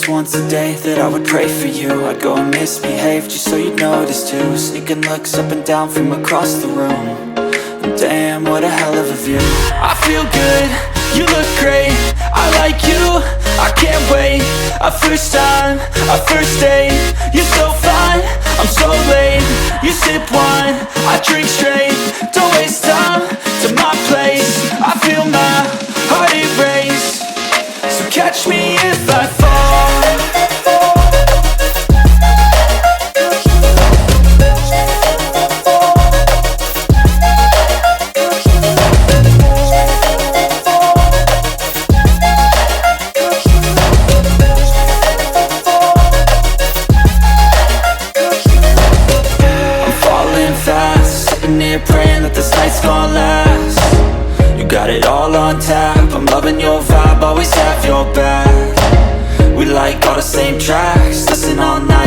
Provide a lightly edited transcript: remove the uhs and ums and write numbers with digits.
was once a day that I would pray for you. I'd go and misbehave just so you'd notice too. Sneaking looks up and down from across the room. And damn, what a hell of a view. I feel good, you look great, I like you, I can't wait. A first time, a first date, you're so fine, I'm so late. You sip wine, I drink straight. Don't waste time to my place. I feel my heart erase. So catch me if I fall. I'm falling fast, sitting here praying that this night's gonna last. You got it all on tap, I'm loving your vibe, always have your back. We like all the same tracks, listen all night.